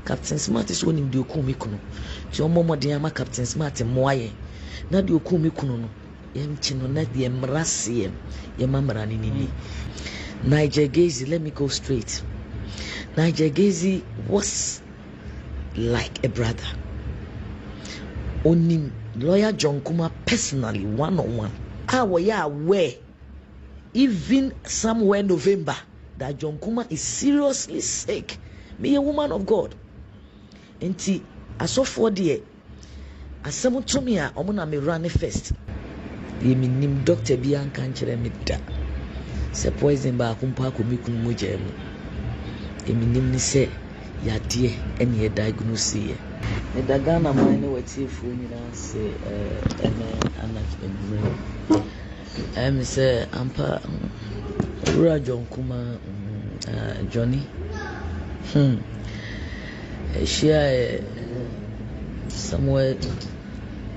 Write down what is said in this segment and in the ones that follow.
Captain Smart is one in the Okumi Kuno. Your mama, dear, Captain Smart and Moye. Not the Okumi Kuno. Yem Chinonet, the Emrasi, your mamma Nini. Nigel Gaisie, let me go straight. Nigel Gaisie was like a brother. Only lawyer John Kuma personally, one-on-one. We are aware, even somewhere November, that John Kuma is seriously sick. Me, a woman of God. And I saw 4 days. As someone told me, I'm going to run first. The name Dr. Bianca and Cheremita. Se poison ba kumpa kumikun mujem. The name say, ya dear, and ye diagnose ye. The Dagana mine what if we say, say, Ampa John Kuma Johnny. She somewhere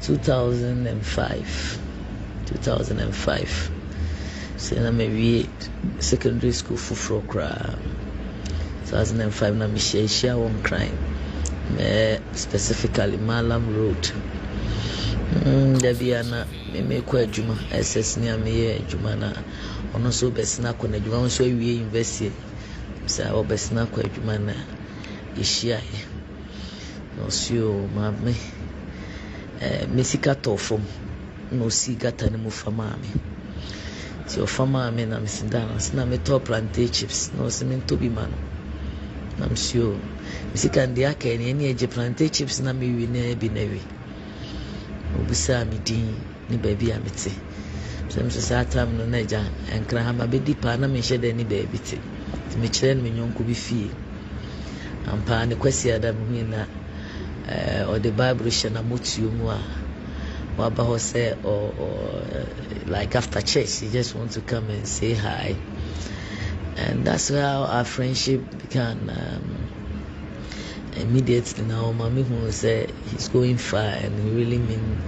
2005. So maybe secondary school for cry. 2005 na me share one crime. Specifically Malam Road. Debiana me kwa juma SS ni ame juma na ono so besina kwa na juma so wie university. Sa o besina kwa juma na ishia no sio mame mesika tofom no si gata ne mu fama me ti o fama me na mesindana sina me top plantain chips no se me to bi man nam sio mesika ndia ka ne eje plantain chips na me wi na bi na wi obusa mi din ni baby amete so me say atam no na ja enkra ha ma be di pa na me hye ni baby ti me kire me nyonko bi fie ampa ne kwasi adam hu na or the Bible shana mutu mu a waba ho say or like after church you just want to come and say hi, and that's how our friendship began. Immediately now mommy who say he's going far and he really mean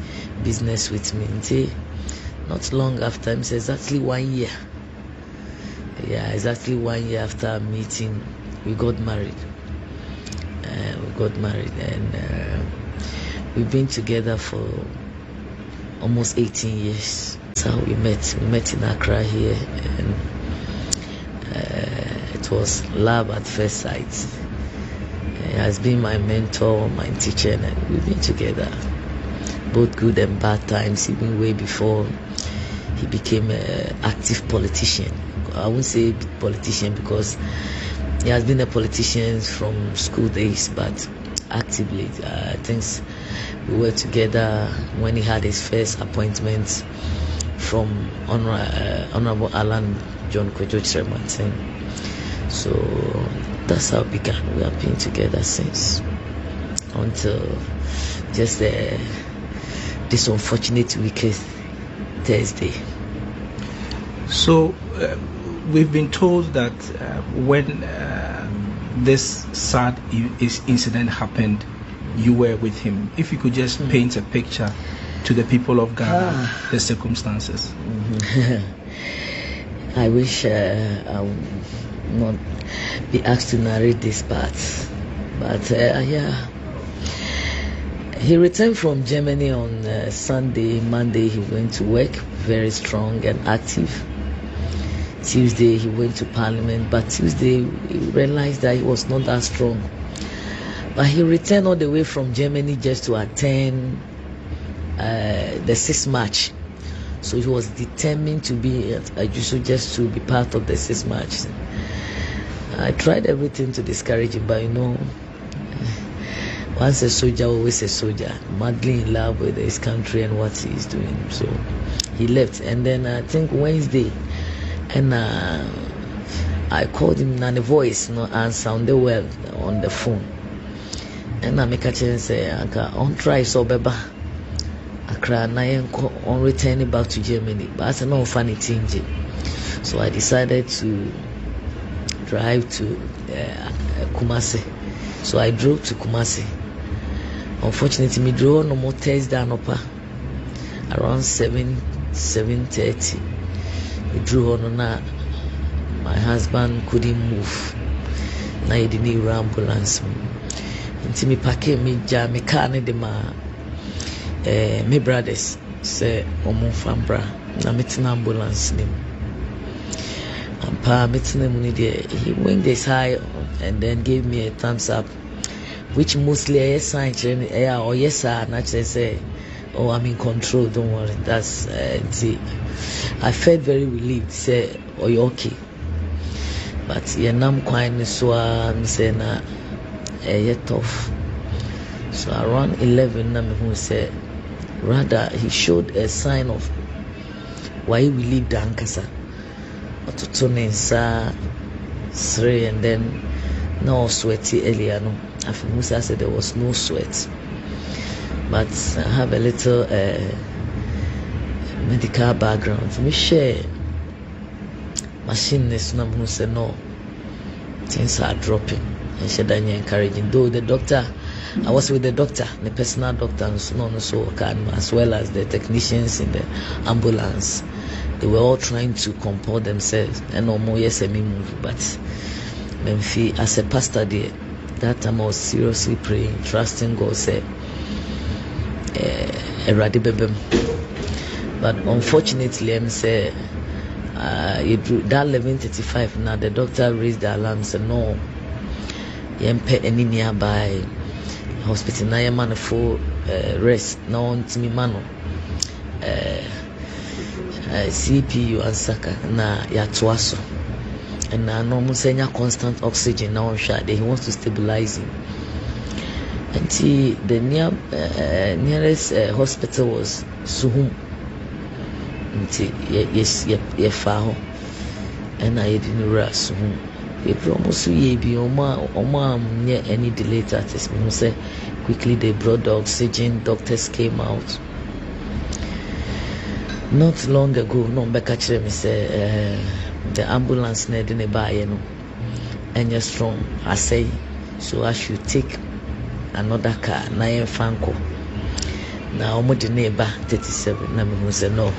business with me. Until not long after, he says exactly 1 year. Yeah, exactly 1 year after our meeting, we got married. And we've been together for almost 18 years. That's how we met. We met in Accra here, and it was love at first sight. He has been my mentor, my teacher, and we've been together, both good and bad times, even way before he became an active politician. I won't say politician because he has been a politician from school days, but actively, I think we were together when he had his first appointment from Honorable Alan John Kwejo Chirmantin. So that's how it began. We have been together since, until just this unfortunate weekend, Thursday. So we've been told that when this sad incident happened, you were with him. If you could just paint a picture to the people of Ghana, the circumstances. I wish I would not be asked to narrate this part, but yeah. He returned from Germany on Sunday. Monday he went to work, very strong and active. Tuesday he went to Parliament, but Tuesday he realized that he was not that strong. But he returned all the way from Germany just to attend the 6th March. So he was determined to be at Ajuso just to be part of the 6th March. I tried everything to discourage him, but once a soldier, always a soldier, madly in love with his country and what he's doing. So he left, and then I think Wednesday, and I called him and the voice no answer on the well on the phone, and I make a chance say on try so beba Accra na on returning back to Germany, but I said no funny thing. So I decided to drive to Kumasi. So I drove to Kumasi. Unfortunately, me drove no more Thursday anopa around 7:30. We drove on na my husband couldn't move. Na he didn't need ambulance. nti me pake me ja me car ne de ma me brothers say omo fambra na metina ambulance nim ampa metina mu ne de he went this high and then gave me a thumbs up, which mostly a sign or yes sir naturally say, oh, I'm in control, don't worry. That's I felt very relieved, say, oh, you're okay. But yeah, nam quite so I'm saying yet tough. So around 11 nam who said rather he showed a sign of why he relieved the ankasa. But to turn inside and then no sweaty earlier no. After Musa said there was no sweat. But I have a little medical background. For me share machine is who said no. Things are dropping. And she didn't encouraging. Though the doctor, I was with the doctor, the personal doctor and so on and so on, as well as the technicians in the ambulance. They were all trying to comport themselves and no more yes move, but as a pastor there, that time I was seriously praying, trusting God, say but unfortunately I'm say that 11:35 now the doctor raised the alarm and said no, you pay any nearby hospital now you man for rest now on me mano CPU and Saka na ya twaso. And now no saying constant oxygen now he wants to stabilize him. And see the nearest hospital was Suhum. Yes, far. And I didn't rush Suhum. They promised ye be Oma near any delay test. Me say quickly they brought the oxygen. Doctors came out. Not long ago, no back me say the ambulance need in a buy, and you're strong. I say, so I should take another car, Nayan Fanko. Now, I'm the neighbor 37. Now, I say, no,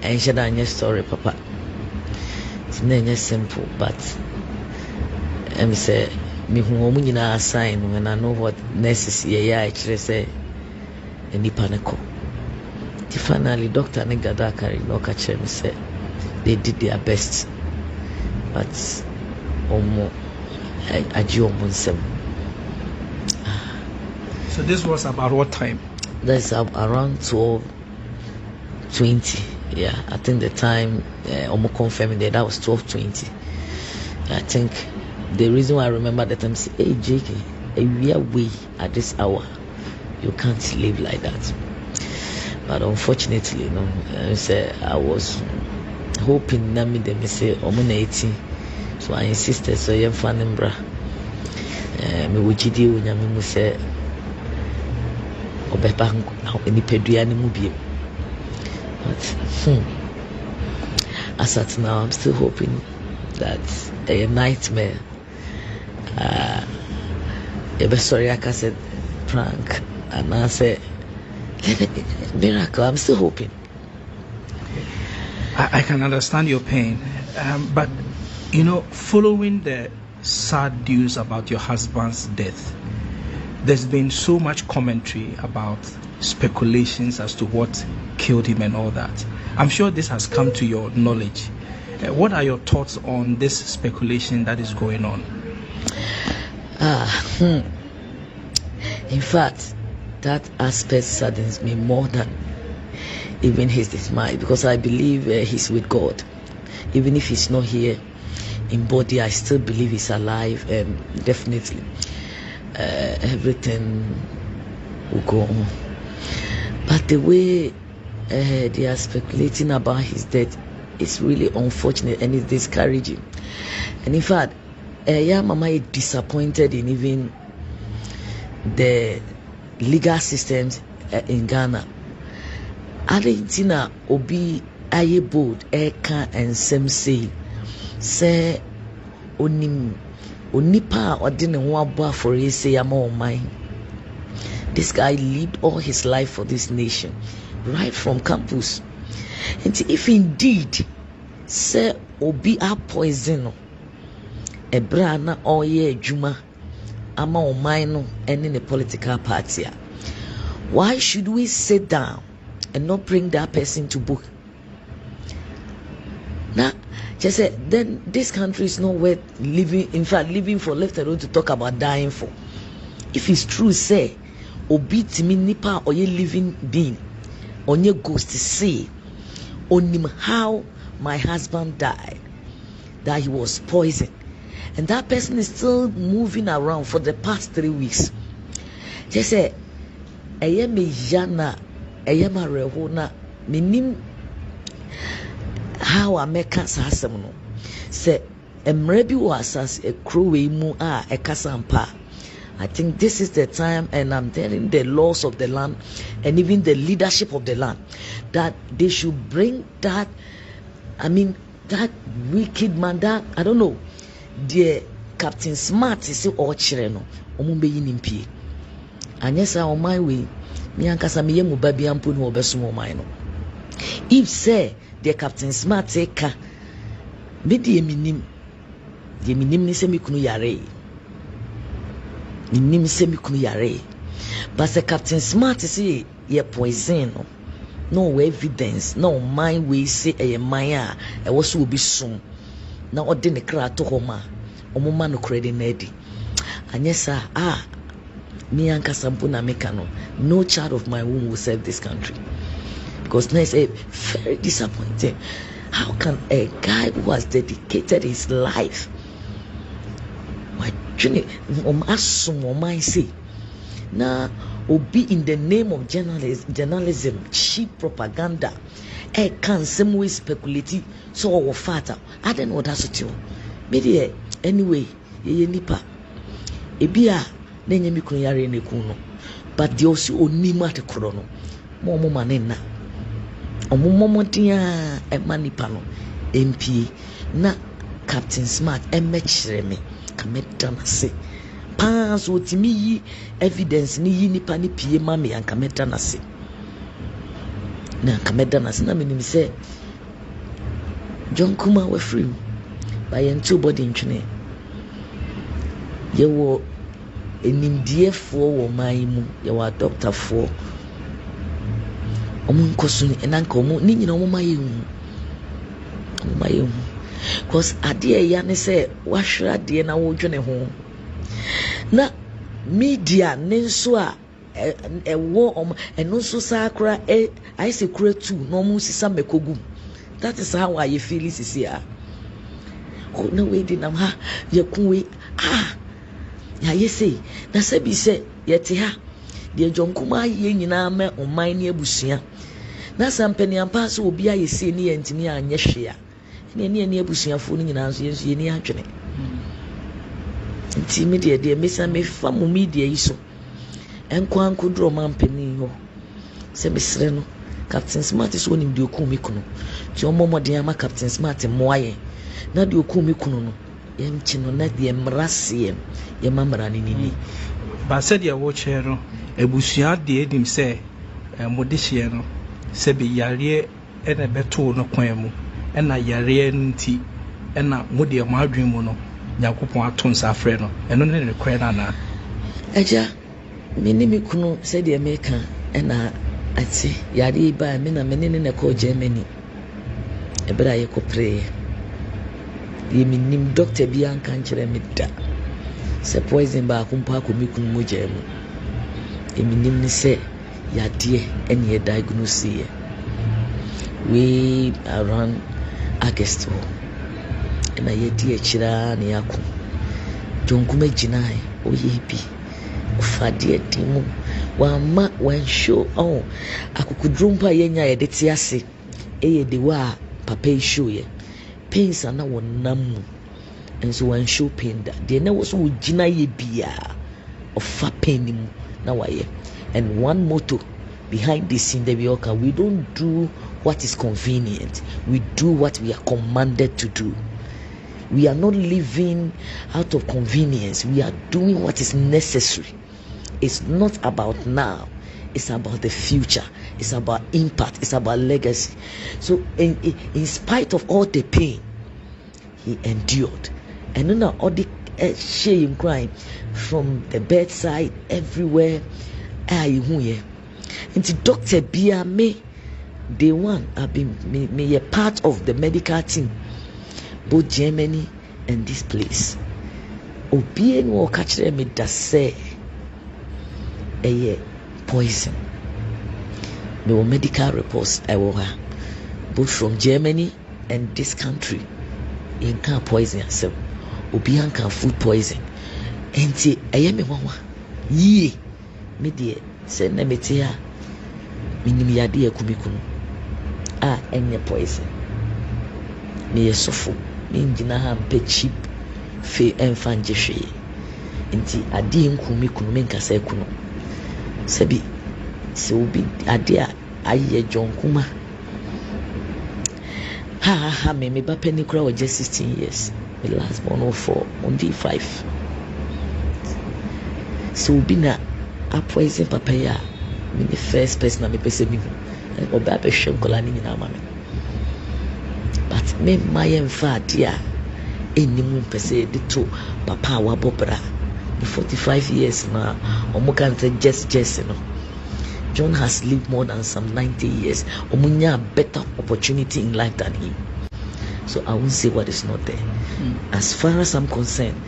and she done your story, Papa. It's not simple, but I say, me who na sign when I know what necessary. I actually say, any panico. Finally, Doctor Negadakari, no catch me say. They did their best, but So this was about what time? That's around 12:20. Yeah, I think the time confirming that was 12:20. I think the reason why I remember that time say, hey JK, we are way at this hour. You can't live like that. But unfortunately, I was hoping na me dem say omo na 80, so I insisted so yem fanimbra me wujidi unyame mu say obepa ni pedua ni mu biem. But as at now I'm still hoping that a nightmare sorry I said prank and I say miracle. I'm still hoping. I can understand your pain, but following the sad news about your husband's death, there's been so much commentary about speculations as to what killed him and all that. I'm sure this has come to your knowledge. What are your thoughts on this speculation that is going on? In fact, that aspect saddens me more than even his dismay, because I believe he's with God. Even if he's not here in body, I still believe he's alive, and definitely everything will go on. But the way they are speculating about his death is really unfortunate and it's discouraging. And in fact, Mama is disappointed in even the legal systems in Ghana. Argentina obi aye bold eka ensem say onipa odi ne ho abo afore say ama omai. This guy lived all his life for this nation, right from campus. And if indeed say obi a poison ebra na oye adwuma ama ɔman no ɛne ne political party. Why should we sit down and not bring that person to book? Now, just say then this country is not worth living. In fact, living for, left alone to talk about dying for. If it's true, say, obi timi nipa or ye living being, on your ghost to say, on him how my husband died, that he was poisoned, and that person is still moving around for the past 3 weeks. Just say, eye me yana, eye ma reho na minim how America asasem no. Say emre bi wo asas ekrowe mu a ekasampa. I think this is the time, and I'm telling the laws of the land and even the leadership of the land that they should bring that, that wicked man, that, I don't know, the Captain Smart is all children, Omumbe Yinimpi. And yes, on my way, me and Casamiye Mubabi and Punu Obesumo Mino. If say the Captain Smart take me the minim ni se mi kunu yare. Minim se mi kunu yare. But the Captain Smart say ye poison no evidence, no my way say a maya, I was will be soon. Now or didn't cry to homa, or no credit neddy. And yes, sir, me and Casampuna Mekano, no child of my womb will serve this country. Because now it's very disappointing. How can a guy who has dedicated his life, say, now, or be in the name of journalism, cheap propaganda, can some way speculate so our father. I don't know that's what you maybe anyway, ye nipa. Ebia, nenye mikunu yare ne kuno. But the also onima te krono. Momo manena. Omomomotia emanipano. MP na Captain Smart emechireme. Kametana se. Pans wotimi yi evidence ni yi nipa ni pie mame ankameta na se na kameda na se na menim se John Kuma we free by two body ntwene ye wo enimdiefo wo man mu ye wa doctor fo omun kosu ni enanka omu ni nyina omu maye hu cause ade ya ne se wahwera de na wo dwene ho na media nenso a ewo eno so sakra I say kura tu no mu sisa mekogu. That is how I feel sisi a oh no we di nam ha ye kunwe ya ye say na se bi se ye te ha de jonkuma ye nyina ma oman ne abusua na sampani ampa so obi a ye say ne ye ntimi anye hwe a ne abusuafo no nyina so ye ni adwene nti media de mesa me fa mo media yi so enkwanko dro mampani ho se mesre no Captain Smart is onim de okumi kuno ti omomode ama Captain Smart moaye na de okumi kuno no yem chino na de mrase yem mamra ni ni ba said ya wo chero ebusua de edim se mode hye no se be yare ene beto no kwan mu ena yare nti ena mode ma adwen mu no Yakupon aton safre no eno ne kwen na aja minimi kunu said the American ena ati yari ba me na menene ne ko Germany ebra ye ko pray ye minim doctor bi an kan kire me da se poison ba kumpa ko mi kunu mo jemu e minim ni se yade ene ye diagnose ye we around August na yedi akira ne yako jonkuma ginai oyebi ofade adimu wa ma wan show akukudrumpa yenya yede ti ase eyede wa papa show ye pains ana wonam enso wan show pain da de na wo so gina ye bia ofa pain mu na waye and one motto behind this scene that we don't do what is convenient, we do what we are commanded to do. We are not living out of convenience. We are doing what is necessary. It's not about now. It's about the future. It's about impact. It's about legacy. So in spite of all the pain, he endured. And then all the shame crying from the bedside everywhere. Into Dr. Bia me, day one, I've been me a part of the medical team, both Germany and this place. Obien will catch them with that say a poison. No medical reports I will have both from Germany and this country. In can poison yourself. Obian can food poison. And say I am a mama. Ye me dear send them it here. Minimi yadi kumikunu. Any poison. Me a sofo. Me njina ha mpe cheap fe enfanje hwe. Nti adi nkumikunu me nkasa ekunu. Sebi se obi ade a aye jonkuma. Me ba penny kura was just 16 years. The last born of 4 on D5. So bina a poison papaya. Me the first person me pese me. Oba be hwem kola ni nyina ma me. But me my emfa dia enimu pese de to papa wa bobra. 45 years now. Omo kan say just no. John has lived more than some 90 years. Omunya better opportunity in life than him. So I won't say what is not there. As far as I'm concerned,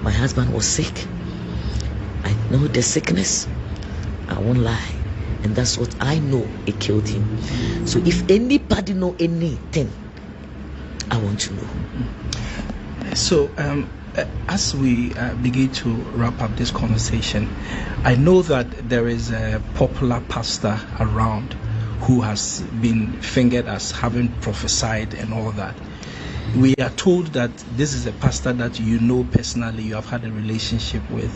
my husband was sick. I know the sickness. I won't lie. And that's what I know, it killed him. So if anybody know anything, I want to know. So as we begin to wrap up this conversation, I know that there is a popular pastor around who has been fingered as having prophesied and all that. We are told that this is a pastor that you know personally, you have had a relationship with.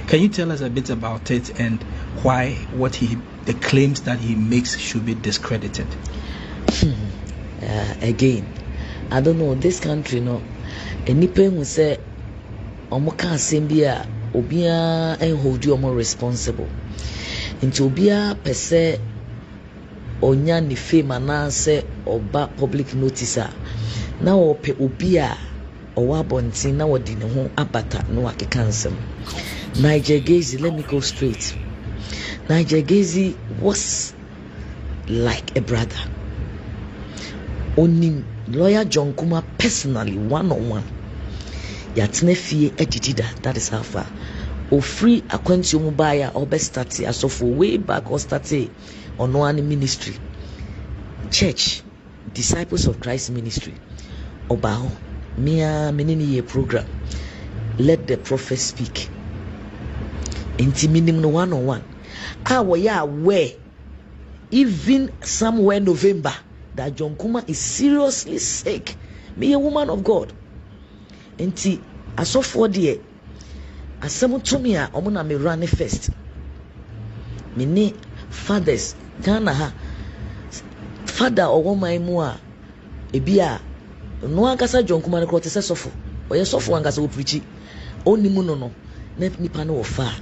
Can you tell us a bit about it and why the claims that he makes should be discredited? Again, I don't know, this country, no, anyone who say omoka asembia obia hold you more responsible into obia per se onya ni fame anase oba public notice na ope obia owa bontin na wodi ne ho abata no akeka nsem. Nigel Gaisie, let me go straight. Nigel Gaisie was like a brother. Only lawyer John Kuma personally, one-on-one. Yatne fie edidida, that is how far. O free akwanti mubaya or best start as of way back or start on one ministry. Church, Disciples of Christ Ministry. Obao, Mia Menini program. Let the prophet speak. Intiminim no one-on-one. Ya where even somewhere November that John Kuma is seriously sick. Me a woman of God. Enti aso for die asem to me a omo na me run first. Me ni fathers Ghana ha father owo man mu a ebia no ankasa John Kuma ne kro te se sofo. Oye sofo ankasa wo preach. Onimu no na nipa no wo fa.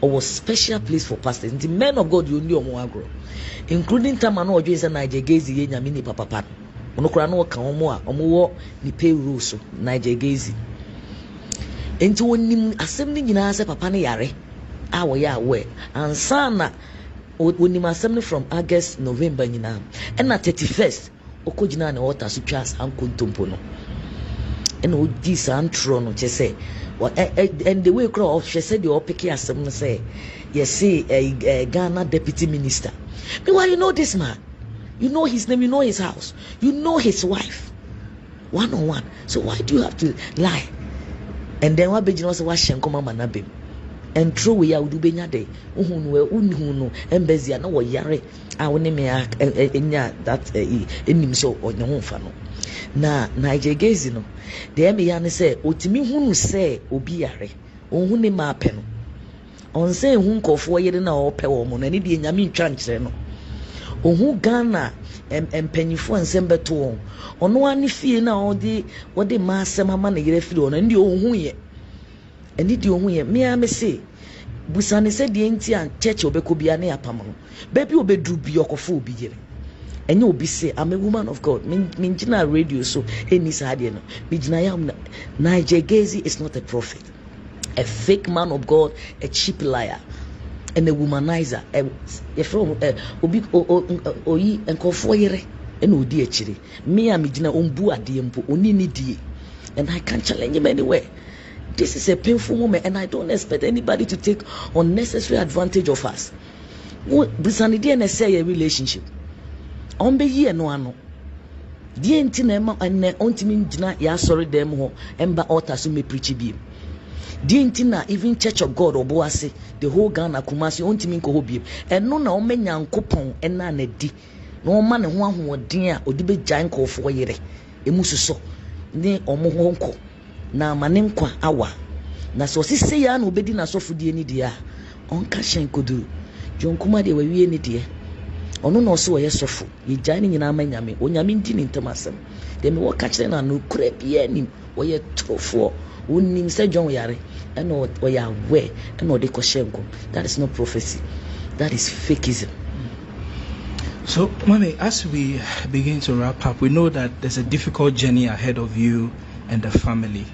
Or special place for pastors. The men of God you only omo including Tamano or Jason Nigel Gaisie ye nyame ni papa. Ono kura no ka omo a omo wo ni pay rules Nigel Gaisie. Enti wonim asem ni nyina se papa ne yare a wo ya we ansa na wonim asem ni from August November nyina and na 31st okojina na water so twas ankontompo no and o di san tro no che say and the way crowd she said you pick asem no say yes say Ghana deputy minister. Meanwhile, you know this man, you know his name, you know his house, you know his wife, one-on-one. So why do you have to lie? And then what Beijing also was Shankoma Manabim and true we are Dubenya day, Unhuno, and Bezia, no yare, I will name that in him so or no fano. Na Nigel Gaisie no, the Emiana say, Otimi Hunu say, Obiare, Ohune Mapeno. On say hunko for ye na ope woman and the nyame twankyere no ohu Ghana empanyifo nsem beto ono ani fie na odi wode ma asem ama na yere fie ono ndi ohu ye eni di ohu ye me am say busane se die nti an church obeko bia na yapam no baby obedu bi okofo obi yere enye obi say I'm a woman of God minjina radio so eni sa de no bijina yam Nigel Gaisie is not a prophet. a fake man of God, a cheap liar, and a womanizer. Obi oyi enkofo yere ena odi akire. Me a medina ombu ade mpo oni ni die, and I can't challenge him anywhere. This is a painful moment, and I don't expect anybody to take unnecessary advantage of us. Brisanidi and say a relationship. On be ye no ano. Dear Intinema and Ontimin Dina, ya sorry them ho, Emba Alta so me preach be. Dear Intina, even Church of God or Boase, the whole Ghana Kumasi, Ontimin Kohobie, and no na omenya and coupon and nane di. No man and one who dear or dibe janko for yere. Emususo, ne omohonko, na manenkwa awa. Na so si say ya no bedi na so fudi ni dia. Onka shen koduru. John Kuma de we ni dia. Ono no so ye sofo ye gyan nyina amanyame onyame ndi ni ntamasem de me wo ka kire na no kura bia nim wo ye trofo wonim se John yare and wo ya we and wo de ko shenko. That is not prophecy, that is fakeism. So mommy, as we begin to wrap up, we know that there's a difficult journey ahead of you and the family.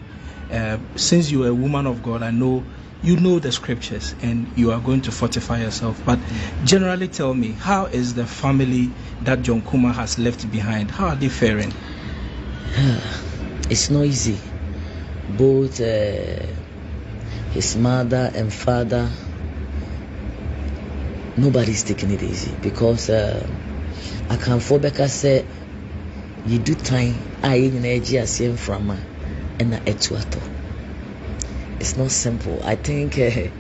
Since you are a woman of God, I know you know the scriptures and you are going to fortify yourself, but generally tell me, how is the family that John Kuma has left behind? How are they faring? It's not easy. Both his mother and father, nobody's taking it easy, because I can't fall back and say you do time I in energy as from and etuato. It's not simple. I think say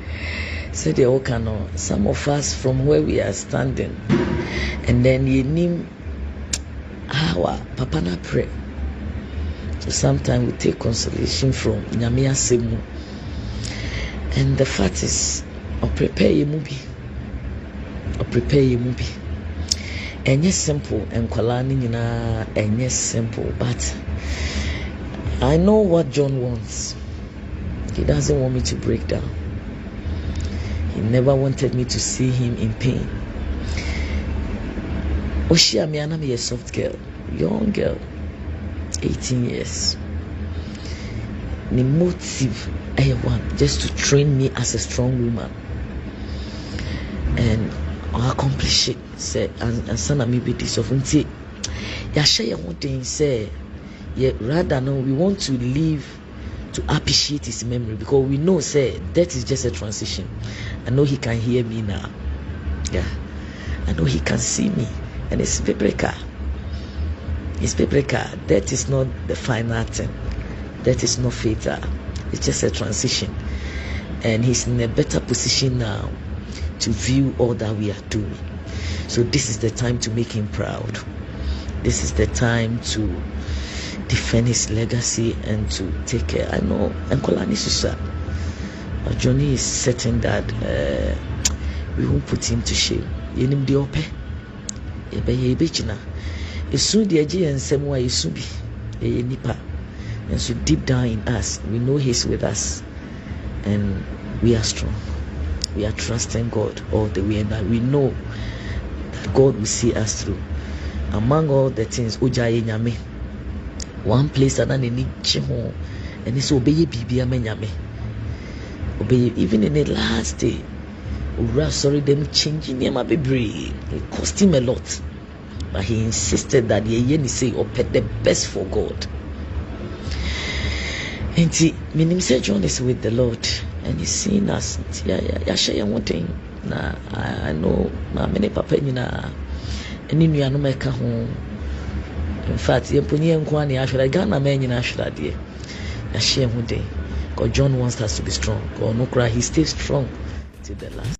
the Okano, some of us from where we are standing, and then you name our Papa na pray. So sometimes we take consolation from Nyamia Semu. And the fact is, or prepare your movie. And yes, simple and Kolani and yes, simple, but I know what John wants. He doesn't want me to break down. He never wanted me to see him in pain. Oshia me anam a soft girl, young girl, 18 years. The motive I want just to train me as a strong woman, and I'll accomplish it. Say and son of me be this of until ya share one thing say, yeah, rather no, we want to live to appreciate his memory, because we know say that is just a transition. I know he can hear me now. Yeah, I know he can see me, and it's biblical. It's biblical. That is not the final thing. That is not fatal. It's just a transition, and he's in a better position now to view all that we are doing. So this is the time to make him proud. This is the time to defend his legacy and to take care. I know Nkolani Susa, Johnny is certain that we won't put him to shame. Yenim di ope, ye bechina. Esu di aji ensemwa esubi, ye nipa. And so deep down in us, we know he's with us, and we are strong. We are trusting God all the way, and that we know that God will see us through. Among all the things, Ujaye Nyame. One place that I need home, and it's obey Bibi Amenyame. Obey even in the last day. Sorry, them changing him a baby. It cost him a lot, but he insisted that he say open the best for God. And see, meaning say John is with the Lord, and he's seeing us. Yeah, share one thing. Nah, I know many papa nina, and in you no make home. In fact, you put in Kwani, I should have gone a man in Ashla, dear. I share one day. God, John wants us to be strong. God, no cry, he stays strong till the last.